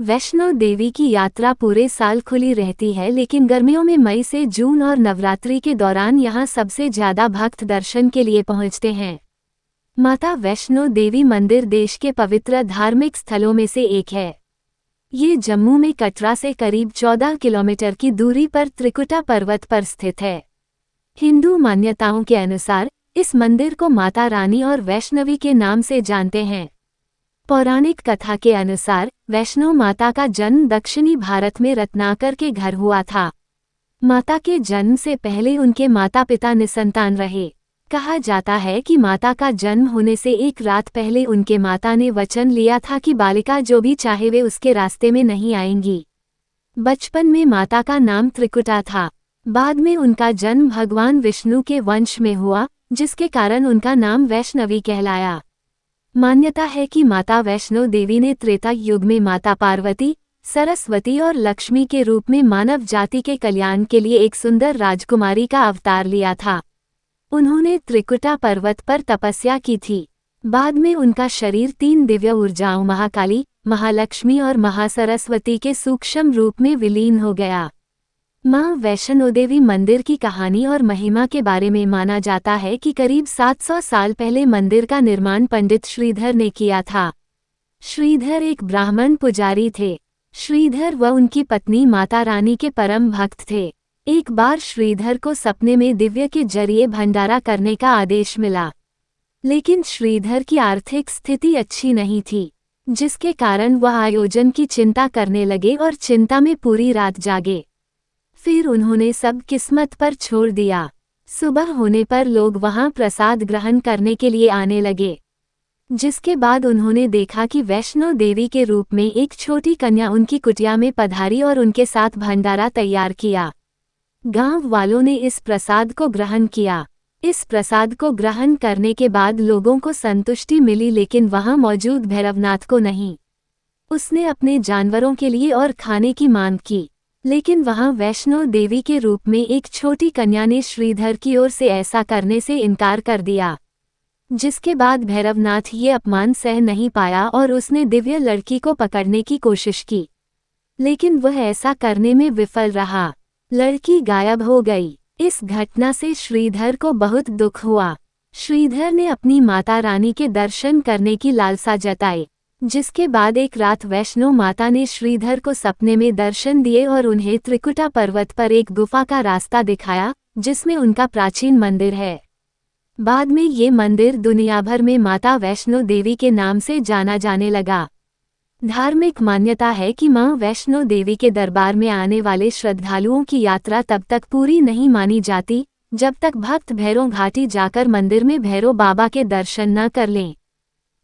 वैष्णो देवी की यात्रा पूरे साल खुली रहती है, लेकिन गर्मियों में मई से जून और नवरात्रि के दौरान यहाँ सबसे ज्यादा भक्त दर्शन के लिए पहुँचते हैं। माता वैष्णो देवी मंदिर देश के पवित्र धार्मिक स्थलों में से एक है। ये जम्मू में कटरा से करीब 14 किलोमीटर की दूरी पर त्रिकुटा पर्वत पर स्थित है। हिंदू मान्यताओं के अनुसार इस मंदिर को माता रानी और वैष्णवी के नाम से जानते हैं। पौराणिक कथा के अनुसार वैष्णो माता का जन्म दक्षिणी भारत में रत्नाकर के घर हुआ था। माता के जन्म से पहले उनके माता पिता निसंतान रहे। कहा जाता है कि माता का जन्म होने से एक रात पहले उनके माता ने वचन लिया था कि बालिका जो भी चाहे वे उसके रास्ते में नहीं आएंगी। बचपन में माता का नाम त्रिकुटा था। बाद में उनका जन्म भगवान विष्णु के वंश में हुआ, जिसके कारण उनका नाम वैष्णवी कहलाया। मान्यता है कि माता वैष्णो देवी ने त्रेता युग में माता पार्वती, सरस्वती और लक्ष्मी के रूप में मानव जाति के कल्याण के लिए एक सुंदर राजकुमारी का अवतार लिया था। उन्होंने त्रिकुटा पर्वत पर तपस्या की थी। बाद में उनका शरीर 3 दिव्य ऊर्जाओं महाकाली, महालक्ष्मी और महासरस्वती के सूक्ष्म रूप में विलीन हो गया। मां वैष्णो देवी मंदिर की कहानी और महिमा के बारे में माना जाता है कि करीब 700 साल पहले मंदिर का निर्माण पंडित श्रीधर ने किया था। श्रीधर एक ब्राह्मण पुजारी थे। श्रीधर व उनकी पत्नी माता रानी के परम भक्त थे। एक बार श्रीधर को सपने में दिव्य के जरिए भंडारा करने का आदेश मिला, लेकिन श्रीधर की आर्थिक स्थिति अच्छी नहीं थी, जिसके कारण वह आयोजन की चिंता करने लगे और चिंता में पूरी रात जागे। फिर उन्होंने सब किस्मत पर छोड़ दिया। सुबह होने पर लोग वहां प्रसाद ग्रहण करने के लिए आने लगे, जिसके बाद उन्होंने देखा कि वैष्णो देवी के रूप में एक छोटी कन्या उनकी कुटिया में पधारी और उनके साथ भंडारा तैयार किया। गांव वालों ने इस प्रसाद को ग्रहण किया। इस प्रसाद को ग्रहण करने के बाद लोगों को संतुष्टि मिली, लेकिन वहां मौजूद भैरवनाथ को नहीं। उसने अपने जानवरों के लिए और खाने की मांग की, लेकिन वहां वैष्णो देवी के रूप में एक छोटी कन्या ने श्रीधर की ओर से ऐसा करने से इनकार कर दिया, जिसके बाद भैरवनाथ ये अपमान सह नहीं पाया और उसने दिव्य लड़की को पकड़ने की कोशिश की, लेकिन वह ऐसा करने में विफल रहा। लड़की गायब हो गई। इस घटना से श्रीधर को बहुत दुख हुआ। श्रीधर ने अपनी माता रानी के दर्शन करने की लालसा जताई, जिसके बाद एक रात वैष्णो माता ने श्रीधर को सपने में दर्शन दिए और उन्हें त्रिकुटा पर्वत पर एक गुफा का रास्ता दिखाया, जिसमें उनका प्राचीन मंदिर है। बाद में ये मंदिर दुनिया भर में माता वैष्णो देवी के नाम से जाना जाने लगा। धार्मिक मान्यता है कि मां वैष्णो देवी के दरबार में आने वाले श्रद्धालुओं की यात्रा तब तक पूरी नहीं मानी जाती, जब तक भक्त भैरों घाटी जाकर मंदिर में भैरव बाबा के दर्शन न कर लें।